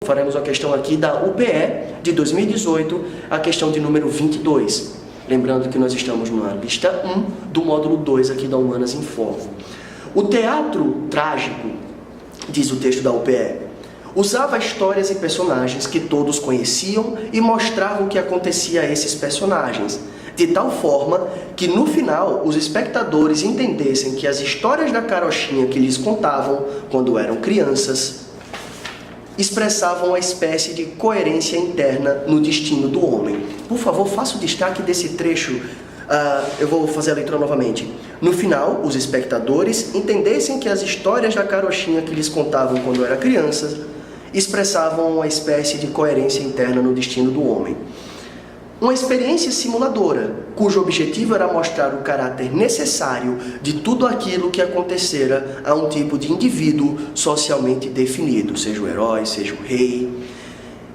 faremos a questão aqui da UPE de 2018, a questão de número 22. Lembrando que nós estamos na lista 1 do módulo 2 aqui da Humanas em Foco. O teatro trágico, diz o texto da UPE, usava histórias e personagens que todos conheciam e mostravam o que acontecia a esses personagens, de tal forma que, no final, os espectadores entendessem que as histórias da carochinha que lhes contavam, quando eram crianças, expressavam uma espécie de coerência interna no destino do homem. Por favor, faça o destaque desse trecho. Eu vou fazer a leitura novamente. No final, os espectadores entendessem que as histórias da carochinha que lhes contavam quando eram crianças expressavam uma espécie de coerência interna no destino do homem. Uma experiência simuladora, cujo objetivo era mostrar o caráter necessário de tudo aquilo que acontecera a um tipo de indivíduo socialmente definido, seja o herói, seja o rei.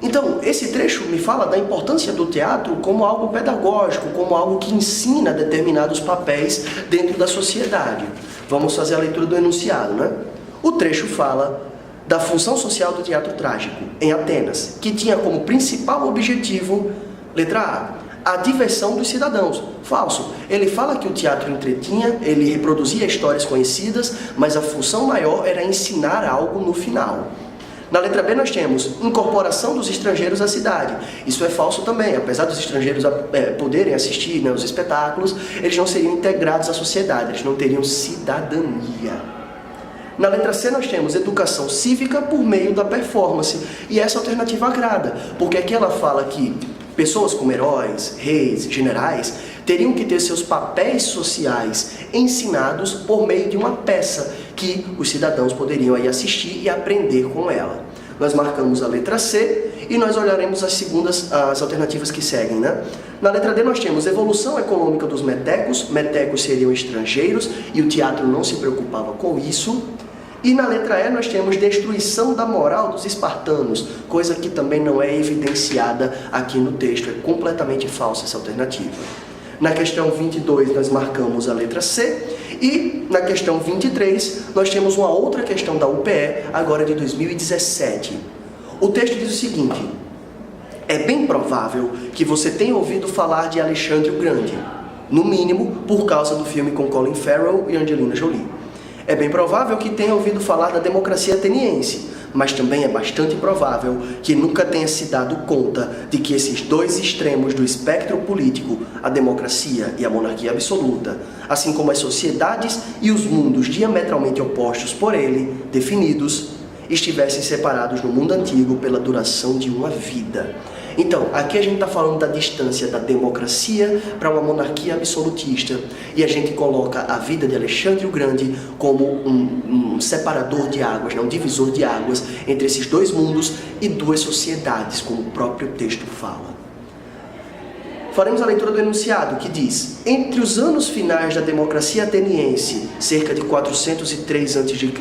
Então, esse trecho me fala da importância do teatro como algo pedagógico, como algo que ensina determinados papéis dentro da sociedade. Vamos fazer a leitura do enunciado, né? O trecho fala da função social do teatro trágico em Atenas, que tinha como principal objetivo, letra A diversão dos cidadãos. Falso. Ele fala que o teatro entretinha, ele reproduzia histórias conhecidas, mas a função maior era ensinar algo no final. Na letra B nós temos incorporação dos estrangeiros à cidade. Isso é falso também. Apesar dos estrangeiros poderem assistir, né, os espetáculos, eles não seriam integrados à sociedade, eles não teriam cidadania. Na letra C nós temos educação cívica por meio da performance. E essa alternativa agrada, porque aqui ela fala que pessoas como heróis, reis, generais, teriam que ter seus papéis sociais ensinados por meio de uma peça que os cidadãos poderiam aí assistir e aprender com ela. Nós marcamos a letra C e nós olharemos as alternativas que seguem, né? Na letra D nós temos evolução econômica dos metecos. Metecos seriam estrangeiros e o teatro não se preocupava com isso. E na letra E nós temos destruição da moral dos espartanos, coisa que também não é evidenciada aqui no texto, é completamente falsa essa alternativa. Na questão 22 nós marcamos a letra C e na questão 23 nós temos uma outra questão da UPE, agora de 2017. O texto diz o seguinte: é bem provável que você tenha ouvido falar de Alexandre o Grande, no mínimo por causa do filme com Colin Farrell e Angelina Jolie. É bem provável que tenha ouvido falar da democracia ateniense, mas também é bastante provável que nunca tenha se dado conta de que esses dois extremos do espectro político, a democracia e a monarquia absoluta, assim como as sociedades e os mundos diametralmente opostos por ele, definidos, estivessem separados no mundo antigo pela duração de uma vida. Então, aqui a gente está falando da distância da democracia para uma monarquia absolutista, e a gente coloca a vida de Alexandre o Grande como um separador de águas, um divisor de águas entre esses dois mundos e duas sociedades, como o próprio texto fala. Faremos a leitura do enunciado, que diz: entre os anos finais da democracia ateniense, cerca de 403 a.C.,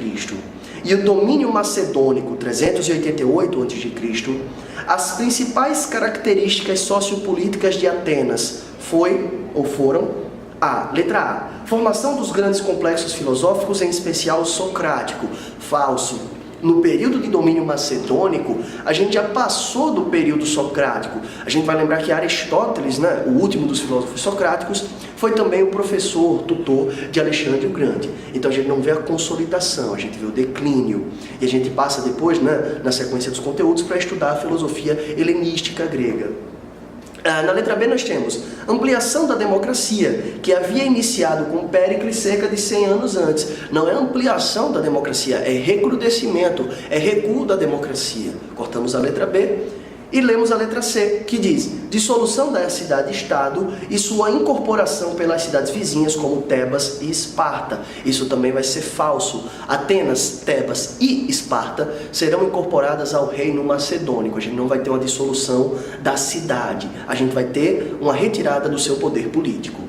e o domínio macedônico, 388 a.C., as principais características sociopolíticas de Atenas foram letra A, formação dos grandes complexos filosóficos, em especial o socrático. Falso. No período de domínio macedônico, a gente já passou do período socrático. A gente vai lembrar que Aristóteles, né, o último dos filósofos socráticos, foi também o professor, tutor de Alexandre o Grande. Então a gente não vê a consolidação, a gente vê o declínio. E a gente passa depois, né, na sequência dos conteúdos, para estudar a filosofia helenística grega. Na letra B nós temos ampliação da democracia, que havia iniciado com Péricles cerca de 100 anos antes. Não é ampliação da democracia, é recrudescimento, é recuo da democracia. Cortamos a letra B e lemos a letra C, que diz dissolução da cidade-estado e sua incorporação pelas cidades vizinhas como Tebas e Esparta. Isso também vai ser falso. Atenas, Tebas e Esparta serão incorporadas ao reino macedônico. A gente não vai ter uma dissolução da cidade, a gente vai ter uma retirada do seu poder político.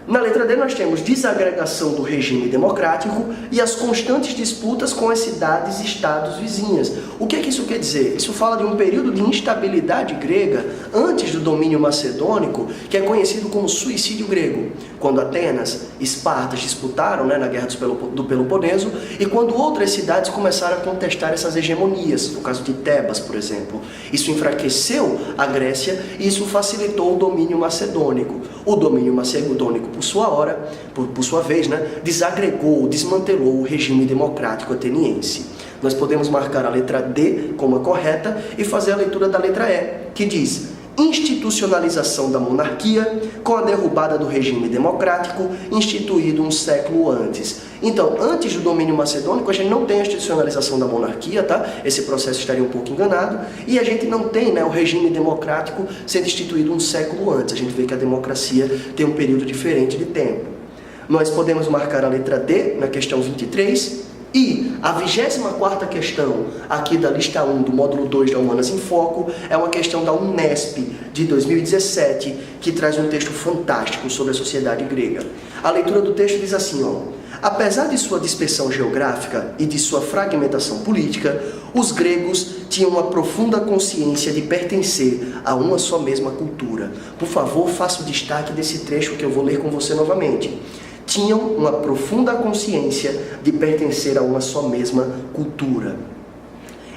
Na letra D nós temos desagregação do regime democrático e as constantes disputas com as cidades e estados vizinhas. O que é que isso quer dizer? Isso fala de um período de instabilidade grega antes do domínio macedônico, que é conhecido como suicídio grego, quando Atenas e Esparta disputaram, na Guerra do Peloponeso, e quando outras cidades começaram a contestar essas hegemonias, no caso de Tebas, por exemplo. Isso enfraqueceu a Grécia e isso facilitou o domínio macedônico. O domínio macedônico, por sua vez, desagregou, desmantelou o regime democrático ateniense. Nós podemos marcar a letra D como a correta e fazer a leitura da letra E, que diz: institucionalização da monarquia com a derrubada do regime democrático instituído um século antes. Então, antes do domínio macedônico, a gente não tem a institucionalização da monarquia, tá? Esse processo estaria um pouco enganado. E a gente não tem, o regime democrático sendo instituído um século antes. A gente vê que a democracia tem um período diferente de tempo. Nós podemos marcar a letra D na questão 23. E a 24ª questão aqui da lista 1 do módulo 2 da Humanas em Foco é uma questão da Unesp de 2017, que traz um texto fantástico sobre a sociedade grega. A leitura do texto diz assim, apesar de sua dispersão geográfica e de sua fragmentação política, os gregos tinham uma profunda consciência de pertencer a uma só mesma cultura. Por favor, faça o destaque desse trecho que eu vou ler com você novamente. Tinham uma profunda consciência de pertencer a uma só mesma cultura.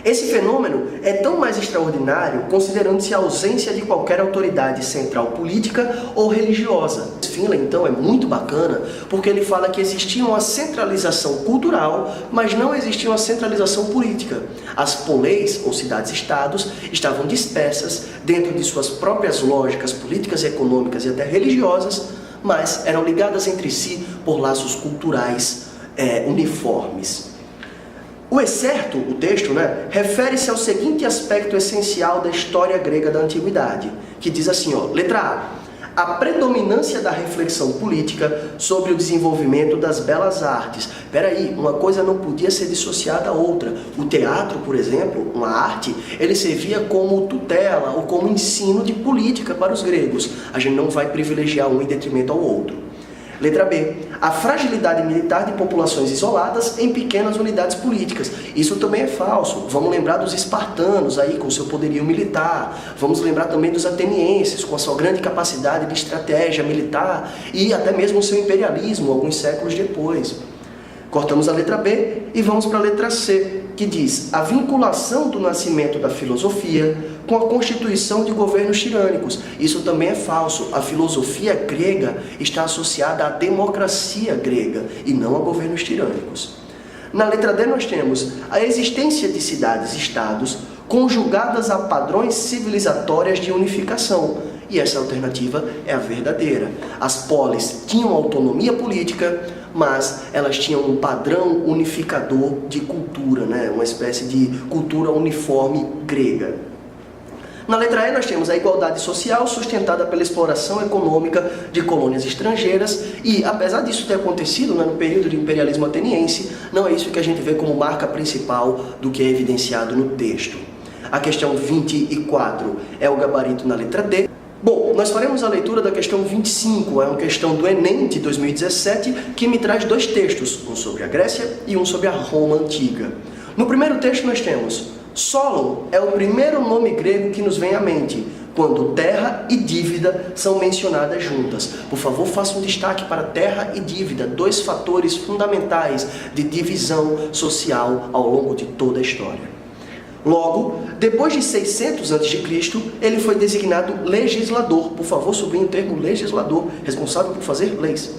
Esse fenômeno é tão mais extraordinário considerando-se a ausência de qualquer autoridade central política ou religiosa. Finlay, então, é muito bacana porque ele fala que existia uma centralização cultural, mas não existia uma centralização política. As poleis, ou cidades-estados, estavam dispersas dentro de suas próprias lógicas políticas, econômicas e até religiosas, mas eram ligadas entre si por laços culturais uniformes. O excerto, o texto, refere-se ao seguinte aspecto essencial da história grega da antiguidade, que diz assim, letra A predominância da reflexão política sobre o desenvolvimento das belas artes. Peraí, uma coisa não podia ser dissociada da outra. O teatro, por exemplo, uma arte, ele servia como tutela ou como ensino de política para os gregos. A gente não vai privilegiar um em detrimento ao outro. Letra B. A fragilidade militar de populações isoladas em pequenas unidades políticas. Isso também é falso. Vamos lembrar dos espartanos aí com seu poderio militar. Vamos lembrar também dos atenienses com a sua grande capacidade de estratégia militar e até mesmo o seu imperialismo alguns séculos depois. Cortamos a letra B e vamos para a letra C, que diz a vinculação do nascimento da filosofia com a constituição de governos tirânicos. Isso também é falso. A filosofia grega está associada à democracia grega e não a governos tirânicos. Na letra D nós temos a existência de cidades-estados conjugadas a padrões civilizatórias de unificação. E essa alternativa é a verdadeira. As polis tinham autonomia política, mas elas tinham um padrão unificador de cultura, uma espécie de cultura uniforme grega. Na letra E nós temos a igualdade social sustentada pela exploração econômica de colônias estrangeiras e, apesar disso ter acontecido no período de imperialismo ateniense, não é isso que a gente vê como marca principal do que é evidenciado no texto. A questão 24 é o gabarito na letra D. Bom, nós faremos a leitura da questão 25, é uma questão do Enem de 2017, que me traz dois textos, um sobre a Grécia e um sobre a Roma Antiga. No primeiro texto nós temos: Solon é o primeiro nome grego que nos vem à mente, quando terra e dívida são mencionadas juntas. Por favor, faça um destaque para terra e dívida, dois fatores fundamentais de divisão social ao longo de toda a história. Logo, depois de 600 a.C., ele foi designado legislador. Por favor, sublinhe o termo legislador, responsável por fazer leis.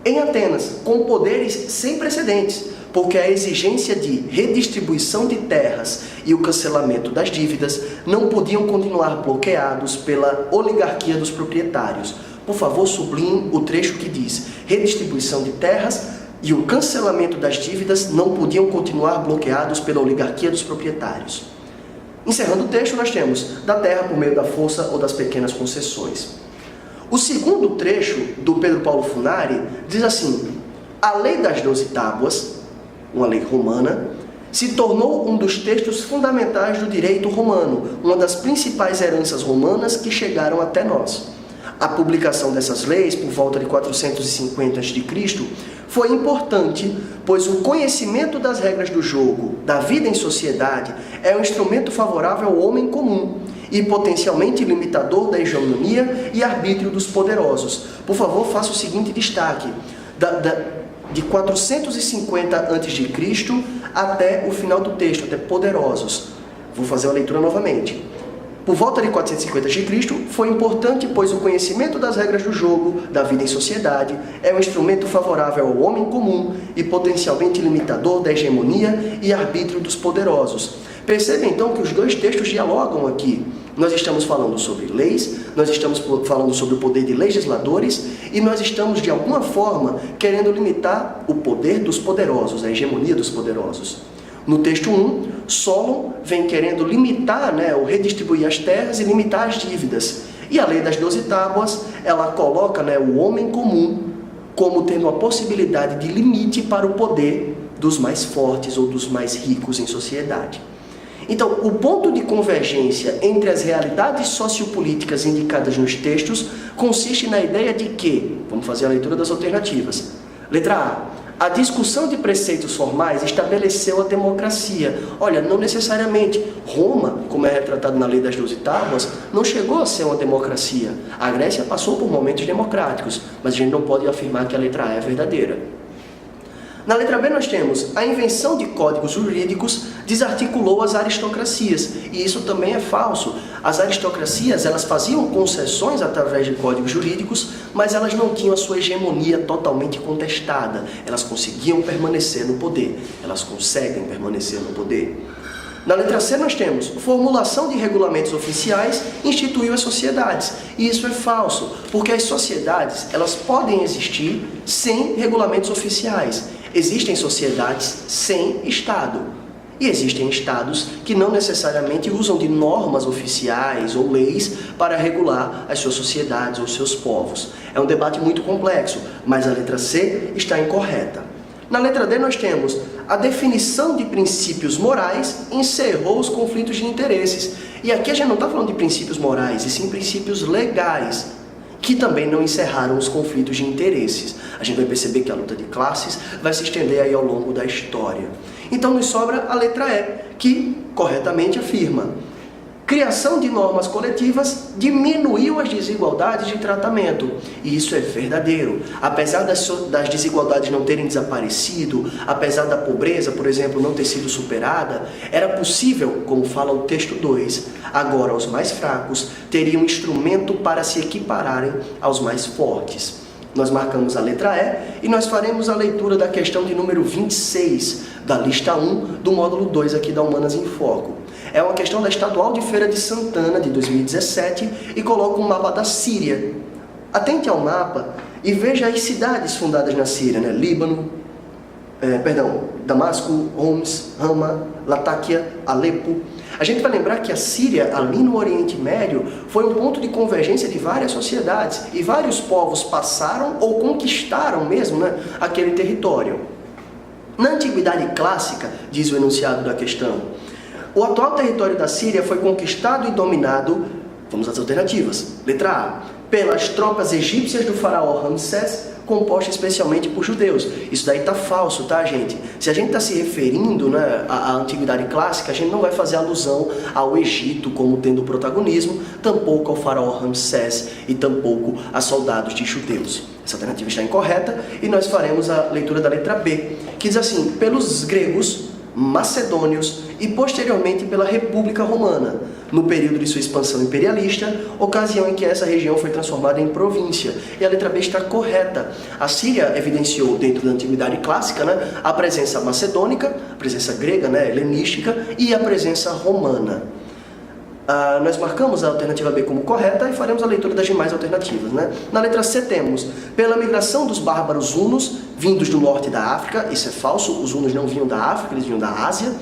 Em Atenas, com poderes sem precedentes, porque a exigência de redistribuição de terras e o cancelamento das dívidas não podiam continuar bloqueados pela oligarquia dos proprietários. Por favor, sublinhe o trecho que diz: redistribuição de terras e o cancelamento das dívidas não podiam continuar bloqueados pela oligarquia dos proprietários. Encerrando o texto, nós temos da terra por meio da força ou das pequenas concessões. O segundo trecho do Pedro Paulo Funari diz assim: a lei das 12 tábuas, uma lei romana, se tornou um dos textos fundamentais do direito romano, uma das principais heranças romanas que chegaram até nós. A publicação dessas leis, por volta de 450 a.C., foi importante, pois o conhecimento das regras do jogo, da vida em sociedade, é um instrumento favorável ao homem comum e potencialmente limitador da hegemonia e arbítrio dos poderosos. Por favor, faça o seguinte destaque: de 450 a.C. até o final do texto, até poderosos. Vou fazer a leitura novamente. Por volta de 450 a.C., foi importante, pois o conhecimento das regras do jogo, da vida em sociedade, é um instrumento favorável ao homem comum e potencialmente limitador da hegemonia e arbítrio dos poderosos. Perceba então que os dois textos dialogam aqui. Nós estamos falando sobre leis, nós estamos falando sobre o poder de legisladores e nós estamos, de alguma forma, querendo limitar o poder dos poderosos, a hegemonia dos poderosos. No texto 1, Solon vem querendo limitar, ou redistribuir as terras e limitar as dívidas. E a lei das 12 tábuas, ela coloca o homem comum como tendo a possibilidade de limite para o poder dos mais fortes ou dos mais ricos em sociedade. Então, o ponto de convergência entre as realidades sociopolíticas indicadas nos textos consiste na ideia de que, vamos fazer a leitura das alternativas. Letra A. A discussão de preceitos formais estabeleceu a democracia. Olha, não necessariamente. Roma, como é retratado na Lei das 12 Tábuas, não chegou a ser uma democracia. A Grécia passou por momentos democráticos, mas a gente não pode afirmar que a letra A é verdadeira. Na letra B nós temos a invenção de códigos jurídicos desarticulou as aristocracias, e isso também é falso. As aristocracias, elas faziam concessões através de códigos jurídicos, mas elas não tinham a sua hegemonia totalmente contestada. Elas conseguiam permanecer no poder, elas conseguem permanecer no poder. Na letra C nós temos formulação de regulamentos oficiais instituiu as sociedades. E isso é falso, porque as sociedades elas podem existir sem regulamentos oficiais. Existem sociedades sem Estado. E existem Estados que não necessariamente usam de normas oficiais ou leis para regular as suas sociedades ou seus povos. É um debate muito complexo, mas a letra C está incorreta. Na letra D nós temos a definição de princípios morais encerrou os conflitos de interesses. E aqui a gente não está falando de princípios morais, e sim princípios legais, que também não encerraram os conflitos de interesses. A gente vai perceber que a luta de classes vai se estender aí ao longo da história. Então nos sobra a letra E, que corretamente afirma: criação de normas coletivas diminuiu as desigualdades de tratamento. E isso é verdadeiro. Apesar das desigualdades não terem desaparecido, apesar da pobreza, por exemplo, não ter sido superada, era possível, como fala o texto 2, agora os mais fracos teriam um instrumento para se equipararem aos mais fortes. Nós marcamos a letra E e nós faremos a leitura da questão de número 26, da lista 1 do módulo 2 aqui da Humanas em Foco. É uma questão da Estadual de Feira de Santana, de 2017, e coloca um mapa da Síria. Atente ao mapa e veja as cidades fundadas na Síria, Líbano, Damasco, Homs, Hama, Latáquia, Alepo. A gente vai lembrar que a Síria, ali no Oriente Médio, foi um ponto de convergência de várias sociedades, e vários povos passaram ou conquistaram mesmo aquele território. Na Antiguidade Clássica, diz o enunciado da questão, o atual território da Síria foi conquistado e dominado, vamos às alternativas. Letra A, pelas tropas egípcias do faraó Ramsés, composta especialmente por judeus. Isso daí está falso, tá, gente? Se a gente está se referindo à Antiguidade Clássica, a gente não vai fazer alusão ao Egito como tendo protagonismo, tampouco ao faraó Ramsés e tampouco a soldados de judeus. Essa alternativa está incorreta e nós faremos a leitura da letra B, que diz assim: pelos gregos, macedônios e posteriormente pela República Romana, no período de sua expansão imperialista, ocasião em que essa região foi transformada em província. E a letra B está correta. A Síria evidenciou, dentro da Antiguidade Clássica, a presença macedônica, a presença grega, helenística, e a presença romana. Nós marcamos a alternativa B como correta e faremos a leitura das demais alternativas. Na letra C temos, pela migração dos bárbaros hunos, vindos do norte da África. Isso é falso, os hunos não vinham da África, eles vinham da Ásia.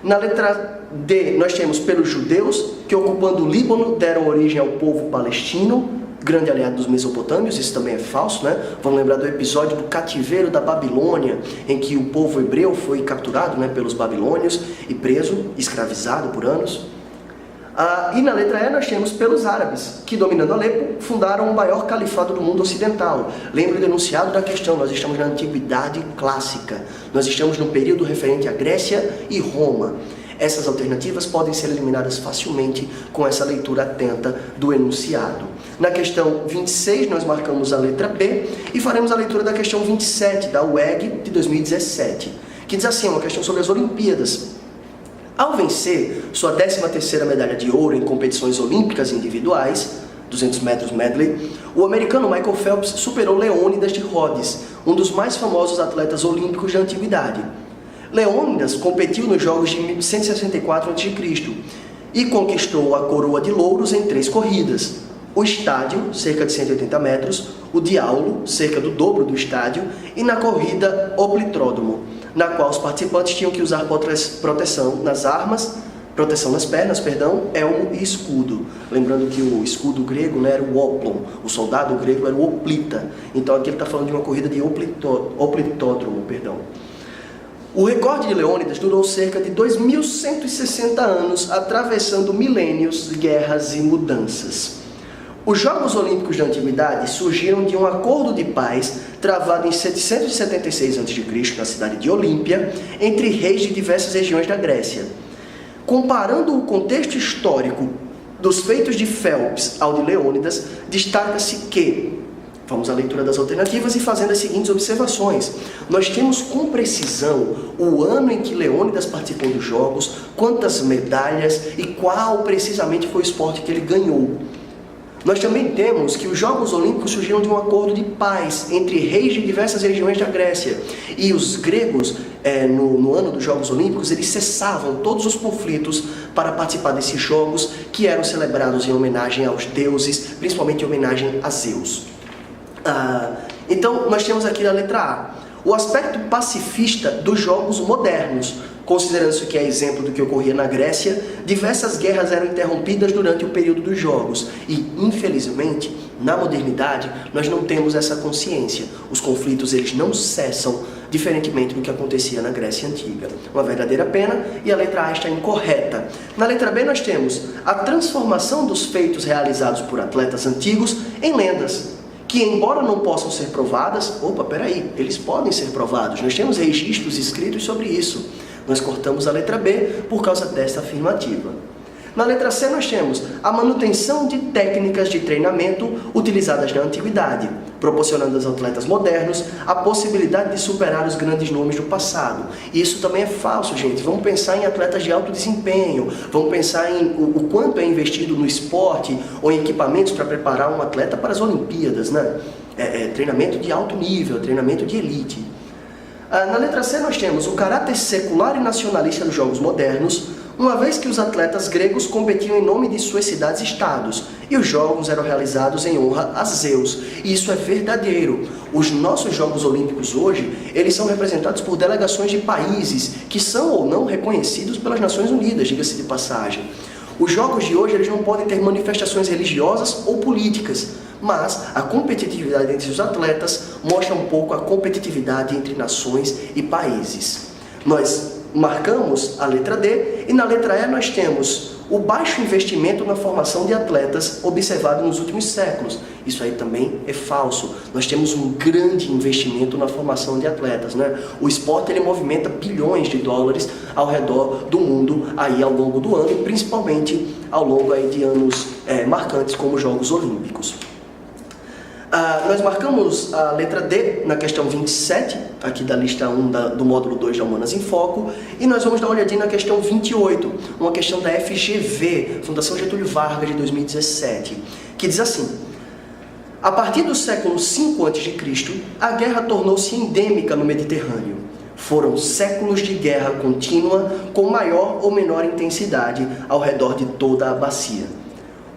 Na letra D, nós temos pelos judeus, que ocupando o Líbano, deram origem ao povo palestino, grande aliado dos mesopotâmios. Isso também é falso, Vamos lembrar do episódio do cativeiro da Babilônia, em que o povo hebreu foi capturado pelos babilônios e preso, escravizado por anos. E na letra E nós temos pelos árabes, que dominando Alepo, fundaram o maior califado do mundo ocidental. Lembra do enunciado da questão, nós estamos na Antiguidade Clássica. Nós estamos no período referente à Grécia e Roma. Essas alternativas podem ser eliminadas facilmente com essa leitura atenta do enunciado. Na questão 26, nós marcamos a letra B e faremos a leitura da questão 27, da UEG de 2017, que diz assim, uma questão sobre as Olimpíadas. Ao vencer sua 13ª medalha de ouro em competições olímpicas individuais, 200 metros medley, o americano Michael Phelps superou Leônidas de Rhodes, um dos mais famosos atletas olímpicos da antiguidade. Leônidas competiu nos Jogos de 164 a.C. e conquistou a coroa de louros em 3 corridas. O estádio, cerca de 180 metros, o diaulo, cerca do dobro do estádio, e na corrida oplitródromo, na qual os participantes tinham que usar proteção nas armas, proteção nas pernas, elmo e escudo. Lembrando que o escudo grego, né, era o oplon, o soldado grego era o oplita. Então aqui ele está falando de uma corrida de oplitódromo. O recorde de Leônidas durou cerca de 2.160 anos, atravessando milênios, guerras e mudanças. Os Jogos Olímpicos da Antiguidade surgiram de um acordo de paz travado em 776 a.C., na cidade de Olímpia, entre reis de diversas regiões da Grécia. Comparando o contexto histórico dos feitos de Phelps ao de Leônidas, destaca-se que, vamos à leitura das alternativas e fazendo as seguintes observações. Nós temos com precisão o ano em que Leônidas participou dos Jogos, quantas medalhas e qual precisamente foi o esporte que ele ganhou. Nós também temos que os Jogos Olímpicos surgiram de um acordo de paz entre reis de diversas regiões da Grécia. E os gregos, no ano dos Jogos Olímpicos, eles cessavam todos os conflitos para participar desses jogos que eram celebrados em homenagem aos deuses, principalmente em homenagem a Zeus. Então, nós temos aqui a letra A. O aspecto pacifista dos jogos modernos. Considerando-se que é exemplo do que ocorria na Grécia, diversas guerras eram interrompidas durante o período dos jogos. E, infelizmente, na modernidade, nós não temos essa consciência. Os conflitos eles não cessam, diferentemente do que acontecia na Grécia Antiga. Uma verdadeira pena, e a letra A está incorreta. Na letra B nós temos a transformação dos feitos realizados por atletas antigos em lendas, que embora não possam ser provadas, eles podem ser provados. Nós temos registros escritos sobre isso. Nós cortamos a letra B por causa desta afirmativa. Na letra C nós temos a manutenção de técnicas de treinamento utilizadas na antiguidade, proporcionando aos atletas modernos a possibilidade de superar os grandes nomes do passado. E isso também é falso, gente. Vamos pensar em atletas de alto desempenho, vamos pensar em o quanto é investido no esporte ou em equipamentos para preparar um atleta para as Olimpíadas, né? Treinamento de alto nível, treinamento de elite. Na letra C nós temos o caráter secular e nacionalista dos jogos modernos, uma vez que os atletas gregos competiam em nome de suas cidades-estados, e os jogos eram realizados em honra a Zeus. E isso é verdadeiro. Os nossos Jogos Olímpicos hoje, eles são representados por delegações de países que são ou não reconhecidos pelas Nações Unidas, diga-se de passagem. Os jogos de hoje eles não podem ter manifestações religiosas ou políticas, mas a competitividade entre os atletas mostra um pouco a competitividade entre nações e países. Nós marcamos a letra D e na letra E nós temos o baixo investimento na formação de atletas observado nos últimos séculos. Isso aí também é falso. Nós temos um grande investimento na formação de atletas, né? O esporte ele movimenta bilhões de dólares ao redor do mundo aí ao longo do ano, principalmente ao longo aí de anos marcantes como os Jogos Olímpicos. Nós marcamos a letra D na questão 27, aqui da lista 1 do módulo 2 da Humanas em Foco, e nós vamos dar uma olhadinha na questão 28, uma questão da FGV, Fundação Getúlio Vargas, de 2017, que diz assim: a partir do século V a.C., a guerra tornou-se endêmica no Mediterrâneo. Foram séculos de guerra contínua com maior ou menor intensidade ao redor de toda a bacia.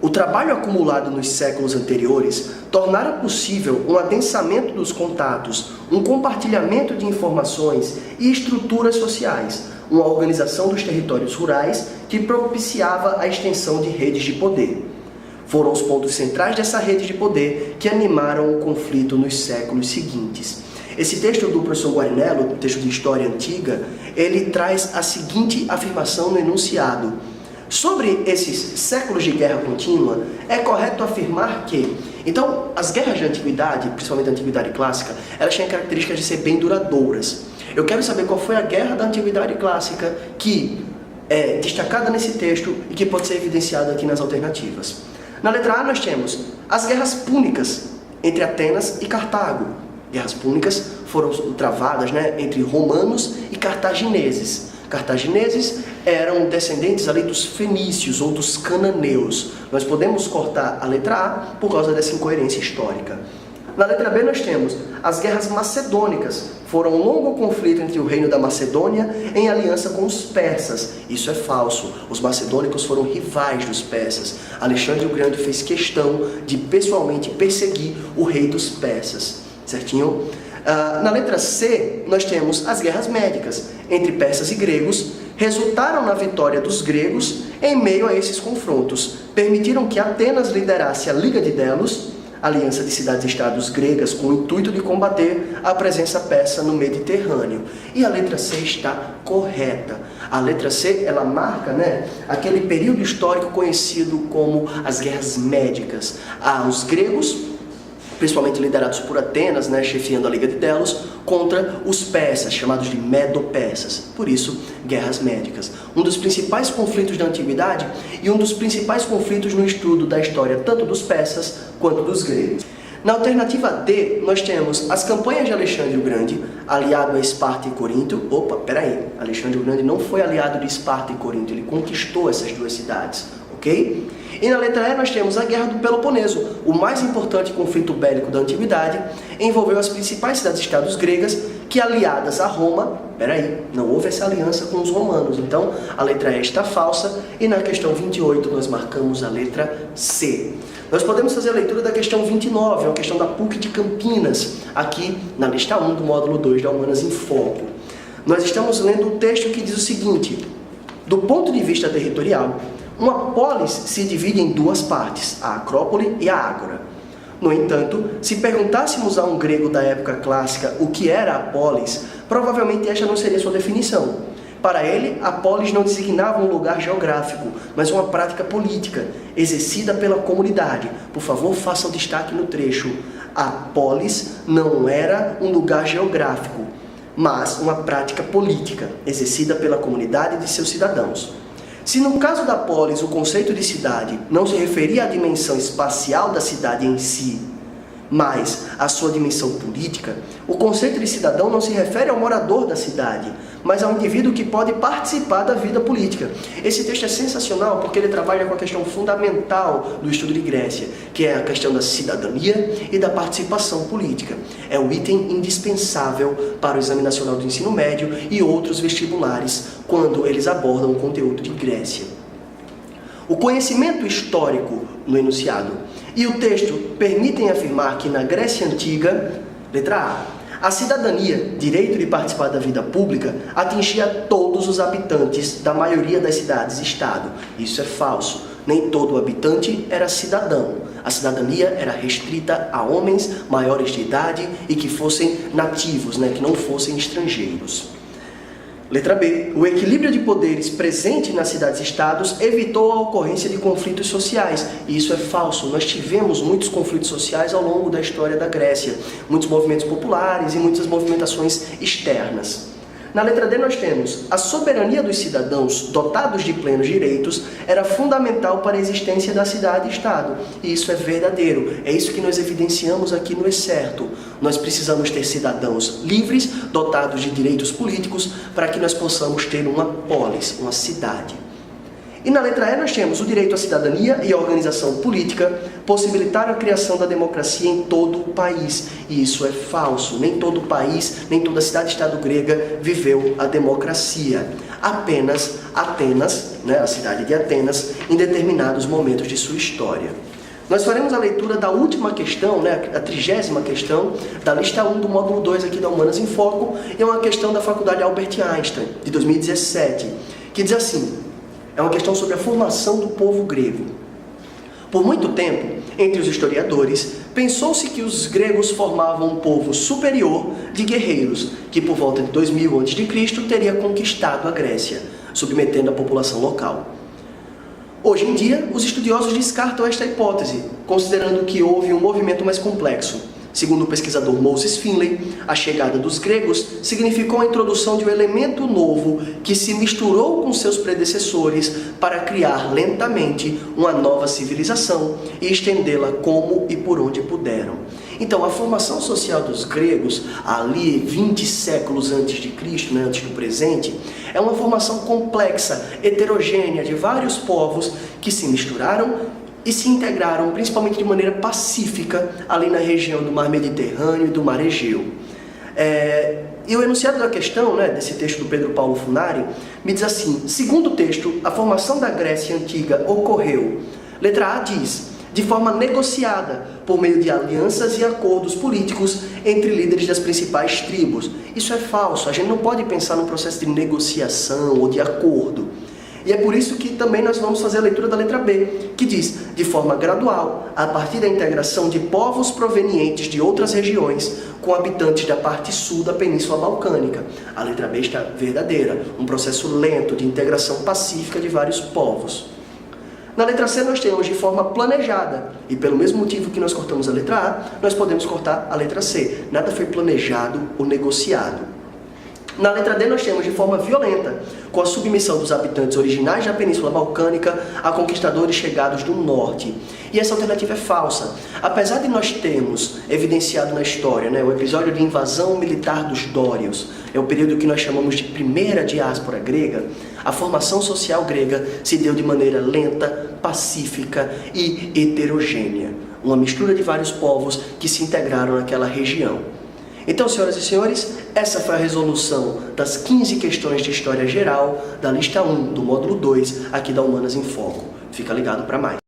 O trabalho acumulado nos séculos anteriores tornara possível um adensamento dos contatos, um compartilhamento de informações e estruturas sociais, uma organização dos territórios rurais que propiciava a extensão de redes de poder. Foram os pontos centrais dessa rede de poder que animaram o conflito nos séculos seguintes. Esse texto do professor Guarinello, texto de História Antiga, ele traz a seguinte afirmação no enunciado: Sobre esses séculos de guerra contínua, é correto afirmar que, então, as guerras de antiguidade, principalmente da antiguidade clássica, elas têm características de ser bem duradouras. Eu quero saber qual foi a guerra da antiguidade clássica que é destacada nesse texto e que pode ser evidenciada aqui nas alternativas. Na letra A nós temos as guerras púnicas entre Atenas e Cartago. Guerras púnicas foram travadas, entre romanos e cartagineses. Cartagineses eram descendentes ali dos fenícios ou dos cananeus. Nós podemos cortar a letra A por causa dessa incoerência histórica. Na letra B nós temos as guerras macedônicas. Foram um longo conflito entre o reino da Macedônia em aliança com os persas. Isso é falso. Os macedônicos foram rivais dos persas. Alexandre o Grande fez questão de pessoalmente perseguir o rei dos persas. Certinho? Na letra C, nós temos as guerras médicas entre persas e gregos, resultaram na vitória dos gregos em meio a esses confrontos. Permitiram que Atenas liderasse a Liga de Delos, aliança de cidades-estados gregas com o intuito de combater a presença persa no Mediterrâneo. E a letra C está correta. A letra C, ela marca, aquele período histórico conhecido como as guerras médicas. Os gregos, principalmente liderados por Atenas, chefiando a Liga de Delos, contra os persas, chamados de medo-persas. Por isso, guerras médicas. Um dos principais conflitos da antiguidade e um dos principais conflitos no estudo da história tanto dos persas quanto dos gregos. Na alternativa D, nós temos as campanhas de Alexandre o Grande, aliado a Esparta e Corinto. Alexandre o Grande não foi aliado de Esparta e Corinto, ele conquistou essas duas cidades, ok? E na letra E nós temos a Guerra do Peloponeso, o mais importante conflito bélico da antiguidade, envolveu as principais cidades-estados gregas que, aliadas a Roma, não houve essa aliança com os romanos, então a letra E está falsa, e na questão 28 nós marcamos a letra C. Nós podemos fazer a leitura da questão 29, é uma questão da PUC de Campinas, aqui na lista 1 do módulo 2 da Humanas em Foco. Nós estamos lendo o texto que diz o seguinte: do ponto de vista territorial, uma polis se divide em duas partes, a Acrópole e a Ágora. No entanto, se perguntássemos a um grego da época clássica o que era a polis, provavelmente esta não seria sua definição. Para ele, a polis não designava um lugar geográfico, mas uma prática política, exercida pela comunidade. Por favor, faça o destaque no trecho. A polis não era um lugar geográfico, mas uma prática política, exercida pela comunidade de seus cidadãos. Se no caso da polis o conceito de cidade não se referia à dimensão espacial da cidade em si, mas à sua dimensão política, o conceito de cidadão não se refere ao morador da cidade, mas ao indivíduo que pode participar da vida política. Esse texto é sensacional porque ele trabalha com a questão fundamental do estudo de Grécia, que é a questão da cidadania e da participação política. É o item indispensável para o Exame Nacional do Ensino Médio e outros vestibulares, quando eles abordam o conteúdo de Grécia. O conhecimento histórico no enunciado e o texto permitem afirmar que na Grécia Antiga, letra A cidadania, direito de participar da vida pública, atingia todos os habitantes da maioria das cidades-estado. Isso é falso. Nem todo habitante era cidadão. A cidadania era restrita a homens maiores de idade e que fossem nativos, que não fossem estrangeiros. Letra B. O equilíbrio de poderes presente nas cidades-estados evitou a ocorrência de conflitos sociais. E isso é falso. Nós tivemos muitos conflitos sociais ao longo da história da Grécia. Muitos movimentos populares e muitas movimentações externas. Na letra D nós temos a soberania dos cidadãos dotados de plenos direitos era fundamental para a existência da cidade-estado. E isso é verdadeiro. É isso que nós evidenciamos aqui no excerto. Nós precisamos ter cidadãos livres, dotados de direitos políticos, para que nós possamos ter uma polis, uma cidade. E na letra E nós temos o direito à cidadania e à organização política, possibilitar a criação da democracia em todo o país. E isso é falso. Nem todo o país, nem toda a cidade-estado grega viveu a democracia. Apenas Atenas, a cidade de Atenas, em determinados momentos de sua história. Nós faremos a leitura da última questão, a 30ª questão, da lista 1 do módulo 2 aqui da Humanas em Foco, e é uma questão da Faculdade Albert Einstein, de 2017, que diz assim: é uma questão sobre a formação do povo grego. Por muito tempo, entre os historiadores, pensou-se que os gregos formavam um povo superior de guerreiros, que por volta de 2000 a.C. teria conquistado a Grécia, submetendo a população local. Hoje em dia, os estudiosos descartam esta hipótese, considerando que houve um movimento mais complexo. Segundo o pesquisador Moses Finley, a chegada dos gregos significou a introdução de um elemento novo que se misturou com seus predecessores para criar lentamente uma nova civilização e estendê-la como e por onde puderam. Então, a formação social dos gregos, ali 20 séculos antes de Cristo, antes do presente, é uma formação complexa, heterogênea, de vários povos que se misturaram e se integraram, principalmente de maneira pacífica, ali na região do Mar Mediterrâneo e do Mar Egeu. E o enunciado da questão, desse texto do Pedro Paulo Funari, me diz assim: segundo o texto, a formação da Grécia Antiga ocorreu, letra A diz, de forma negociada, por meio de alianças e acordos políticos entre líderes das principais tribos. Isso é falso, a gente não pode pensar num processo de negociação ou de acordo. E é por isso que também nós vamos fazer a leitura da letra B, que diz, de forma gradual, a partir da integração de povos provenientes de outras regiões, com habitantes da parte sul da Península Balcânica. A letra B está verdadeira, um processo lento de integração pacífica de vários povos. Na letra C nós temos de forma planejada, e pelo mesmo motivo que nós cortamos a letra A, nós podemos cortar a letra C. Nada foi planejado ou negociado. Na letra D nós temos de forma violenta, com a submissão dos habitantes originais da Península Balcânica a conquistadores chegados do norte. E essa alternativa é falsa. Apesar de nós termos evidenciado na história o episódio de invasão militar dos dórios, é o período que nós chamamos de primeira diáspora grega, a formação social grega se deu de maneira lenta, pacífica e heterogênea. Uma mistura de vários povos que se integraram naquela região. Então, senhoras e senhores, essa foi a resolução das 15 questões de História Geral da lista 1 do módulo 2 aqui da Humanas em Foco. Fica ligado para mais.